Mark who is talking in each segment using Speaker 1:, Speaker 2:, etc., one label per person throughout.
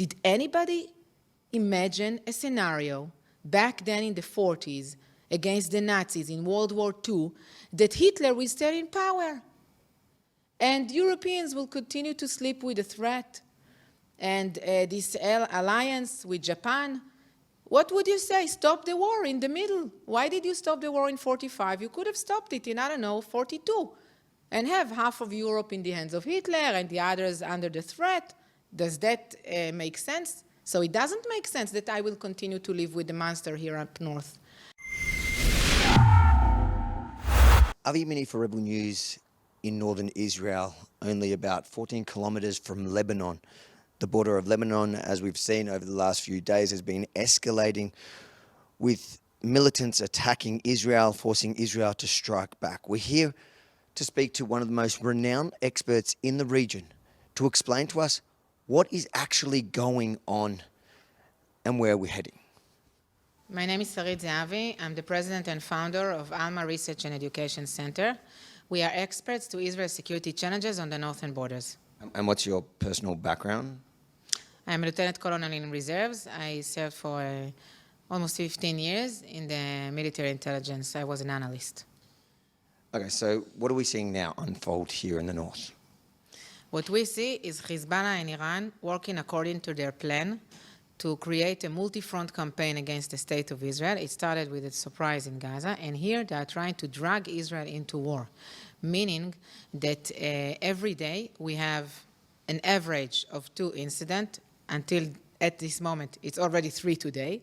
Speaker 1: Did anybody imagine a scenario back then in the 40s against the Nazis in World War II that Hitler will stay in power? And Europeans will continue to sleep with the threat. And this alliance with Japan, what would you say? Stop the war in the middle. Why did you stop the war in 45? You could have stopped it in, 42, and have half of Europe in the hands of Hitler and the others under the threat. Does that make sense? So it doesn't make sense that I will continue to live with the monster here up north.
Speaker 2: Avi Mini for Rebel News in northern Israel, only about 14 kilometres from Lebanon. The border of Lebanon, as we've seen over the last few days, has been escalating with militants attacking Israel, forcing Israel to strike back. We're here to speak to one of the most renowned experts in the region to explain to us what is actually going on and where we're heading.
Speaker 1: My name is Sarit Zehavi. I'm the president and founder of Alma Research and Education Center. We are experts to Israel's security challenges on the northern borders.
Speaker 2: And what's your personal background?
Speaker 1: I'm a lieutenant colonel in reserves. I served for almost 15 years in the military intelligence. I was an analyst.
Speaker 2: Okay, so what are we seeing now unfold here in the north?
Speaker 1: What we see is Hezbollah and Iran working according to their plan to create a multi-front campaign against the state of Israel. It started with a surprise in Gaza, and here they are trying to drag Israel into war, meaning that every day we have an average of 2 incidents. Until at this moment, it's already 3 today,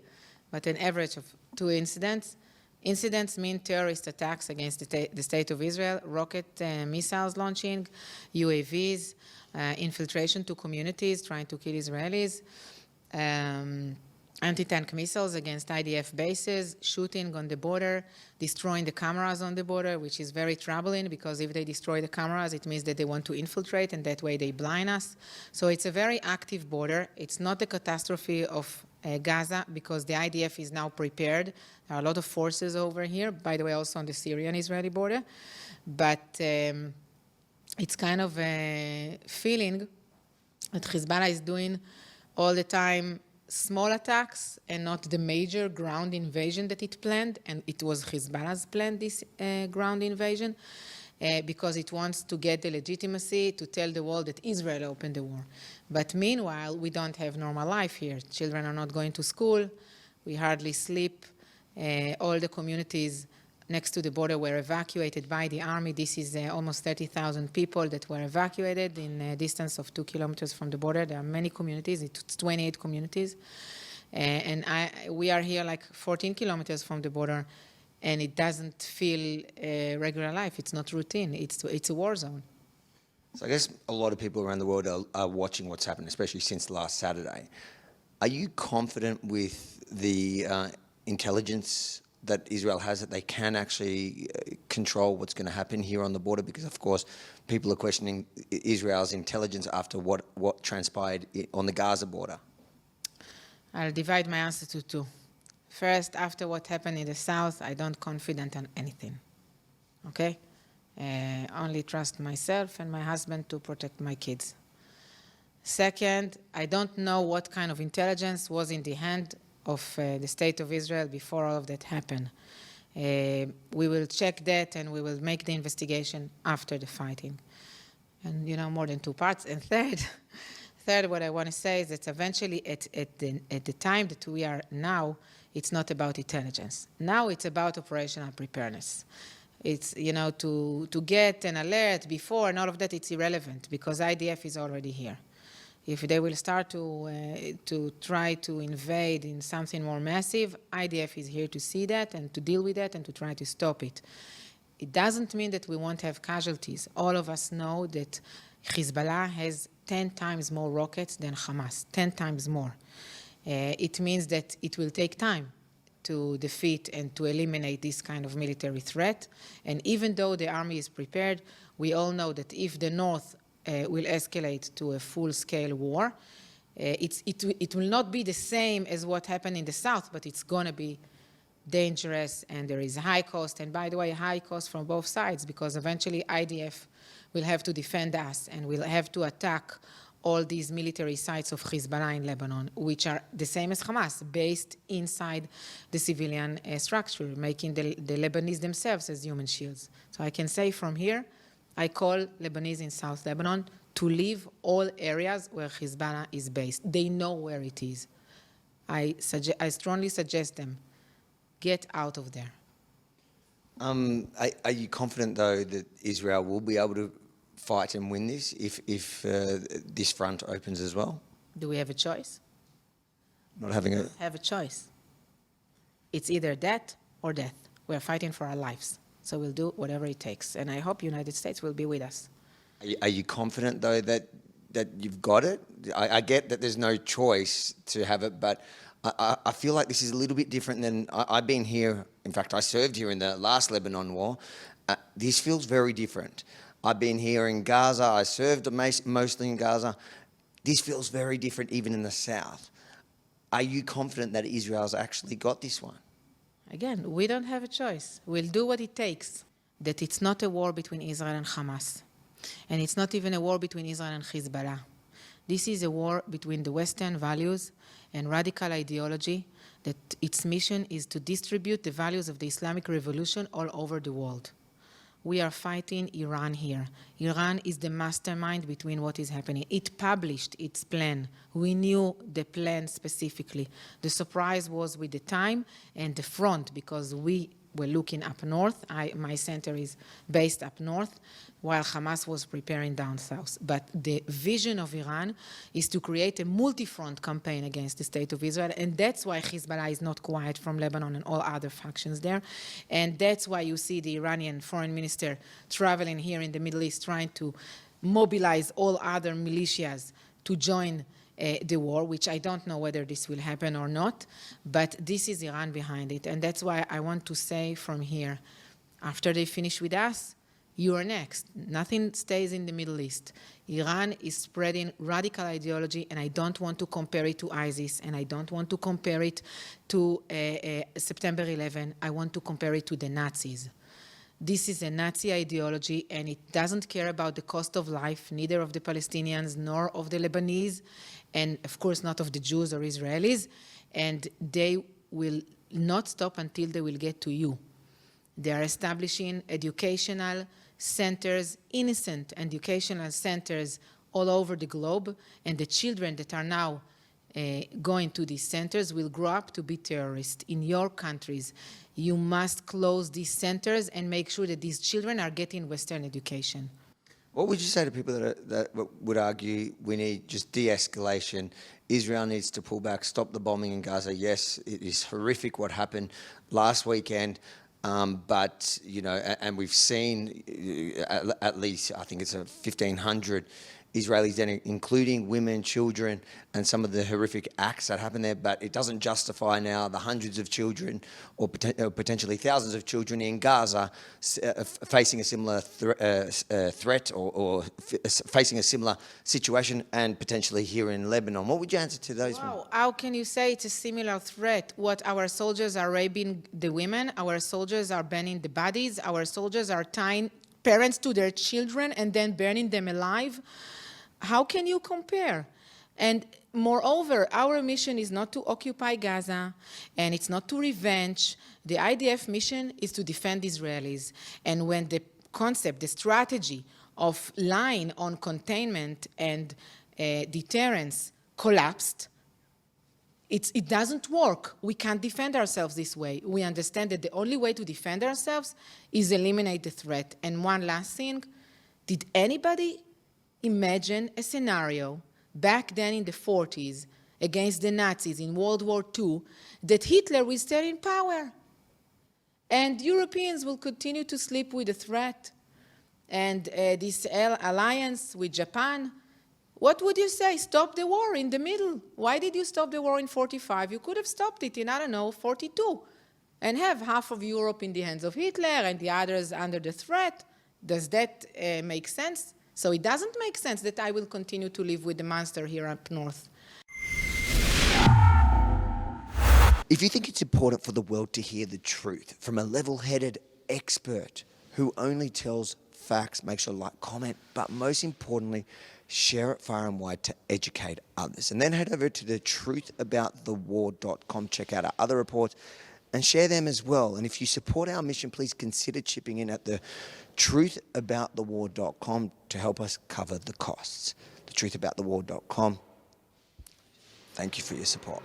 Speaker 1: but an average of 2 incidents. Incidents mean terrorist attacks against the state of Israel, rocket missiles launching, UAVs, infiltration to communities, trying to kill Israelis, anti-tank missiles against IDF bases, shooting on the border, destroying the cameras on the border, which is very troubling because if they destroy the cameras, it means that they want to infiltrate and that way they blind us. So it's a very active border. It's not the catastrophe of Gaza because the IDF is now prepared. There are a lot of forces over here, by the way, also on the Syrian-Israeli border. But it's kind of a feeling that Hezbollah is doing all the time small attacks and not the major ground invasion that it planned. And it was Hezbollah's plan, this ground invasion, because it wants to get the legitimacy to tell the world that Israel opened the war. But meanwhile, we don't have normal life here. Children are not going to school. We hardly sleep. All the communities next to the border were evacuated by the army. This is almost 30,000 people that were evacuated in a distance of 2 kilometers from the border. There are many communities. It's 28 communities. And we are here like 14 kilometers from the border, and it doesn't feel regular life. It's not routine. It's a war zone.
Speaker 2: So I guess a lot of people around the world are watching what's happened, especially since last Saturday. Are you confident with the intelligence that Israel has, that they can actually control what's going to happen here on the border? Because, of course, people are questioning Israel's intelligence after what transpired on the Gaza border.
Speaker 1: I'll divide my answer to 2. First, after what happened in the south, I don't confident on anything, okay? Only trust myself and my husband to protect my kids. Second, I don't know what kind of intelligence was in the hand of the state of Israel before all of that happened. We will check that and we will make the investigation after the fighting. And, more than 2 parts. And third, what I want to say is that eventually at the time that we are now, it's not about intelligence. Now it's about operational preparedness. It's, to get an alert before and all of that, it's irrelevant because IDF is already here. If they will start to try to invade in something more massive, IDF is here to see that and to deal with that and to try to stop it. It doesn't mean that we won't have casualties. All of us know that Hezbollah has 10 times more rockets than Hamas, 10 times more. It means that it will take time to defeat and to eliminate this kind of military threat. And even though the army is prepared, we all know that if the North will escalate to a full-scale war, it will not be the same as what happened in the South, but it's going to be dangerous, and there is a high cost. And by the way, high cost from both sides, because eventually IDF will have to defend us, and will have to attack all these military sites of Hezbollah in Lebanon, which are the same as Hamas, based inside the civilian structure, making the Lebanese themselves as human shields. So I can say from here, I call Lebanese in South Lebanon to leave all areas where Hezbollah is based. They know where it is. I strongly suggest them, get out of there.
Speaker 2: Are you confident, though, that Israel will be able to fight and win this if this front opens as well?
Speaker 1: Do we have a choice?
Speaker 2: Not having a...
Speaker 1: Have a choice. It's either that or death. We're fighting for our lives. So we'll do whatever it takes. And I hope the United States will be with us.
Speaker 2: Are you confident, though, that you've got it? I get that there's no choice to have it, but I feel like this is a little bit different than... I've been here, in fact, I served here in the last Lebanon war. This feels very different. I've been here in Gaza, I served mostly in Gaza. This feels very different even in the south. Are you confident that Israel's actually got this one?
Speaker 1: Again, we don't have a choice. We'll do what it takes. That it's not a war between Israel and Hamas. And it's not even a war between Israel and Hezbollah. This is a war between the Western values and radical ideology that its mission is to distribute the values of the Islamic Revolution all over the world. We are fighting Iran here. Iran is the mastermind between what is happening. It published its plan. We knew the plan specifically. The surprise was with the time and the front, because we were looking up north. My center is based up north, while Hamas was preparing down south. But the vision of Iran is to create a multi-front campaign against the state of Israel, and that's why Hezbollah is not quiet from Lebanon and all other factions there. And that's why you see the Iranian foreign minister traveling here in the Middle East, trying to mobilize all other militias to join the war, which I don't know whether this will happen or not, but this is Iran behind it. And that's why I want to say from here, after they finish with us, you are next. Nothing stays in the Middle East. Iran is spreading radical ideology, and I don't want to compare it to ISIS, and I don't want to compare it to September 11. I want to compare it to the Nazis. This is a Nazi ideology, and it doesn't care about the cost of life, neither of the Palestinians nor of the Lebanese, and of course not of the Jews or Israelis, and they will not stop until they will get to you. They are establishing educational centers, innocent educational centers all over the globe, and the children that are now going to these centers will grow up to be terrorists in your countries. You must close these centers and make sure that these children are getting Western education.
Speaker 2: What would you say to people that would argue we need just de-escalation? Israel needs to pull back, stop the bombing in Gaza. Yes, it is horrific what happened last weekend, but, you know, and we've seen at least, I think it's 1,500 Israelis then, including women, children, and some of the horrific acts that happen there. But it doesn't justify now the hundreds of children or potentially thousands of children in Gaza facing a similar threat or facing a similar situation, and potentially here in Lebanon. What would you answer to those people?
Speaker 1: How can you say it's a similar threat? What, our soldiers are raping the women, our soldiers are burning the bodies, our soldiers are tying parents to their children and then burning them alive? How can you compare? And moreover, our mission is not to occupy Gaza, and it's not to revenge. The IDF mission is to defend Israelis. And when the concept, the strategy of lying on containment and deterrence collapsed, it doesn't work. We can't defend ourselves this way. We understand that the only way to defend ourselves is eliminate the threat. And one last thing, did anybody imagine a scenario back then in the 40s against the Nazis in World War II that Hitler will stay in power and Europeans will continue to sleep with the threat and this alliance with Japan? What would you say? Stop the war in the middle. Why did you stop the war in 45? You could have stopped it in, I don't know, 42 and have half of Europe in the hands of Hitler and the others under the threat. Does that make sense? So it doesn't make sense that I will continue to live with the monster here up north.
Speaker 2: If you think it's important for the world to hear the truth from a level-headed expert who only tells facts, make sure to like, comment, but most importantly, share it far and wide to educate others. And then head over to the truthaboutthewar.com, check out our other reports, and share them as well. And if you support our mission, please consider chipping in at the truthaboutthewar.com to help us cover the costs. The truthaboutthewar.com. Thank you for your support.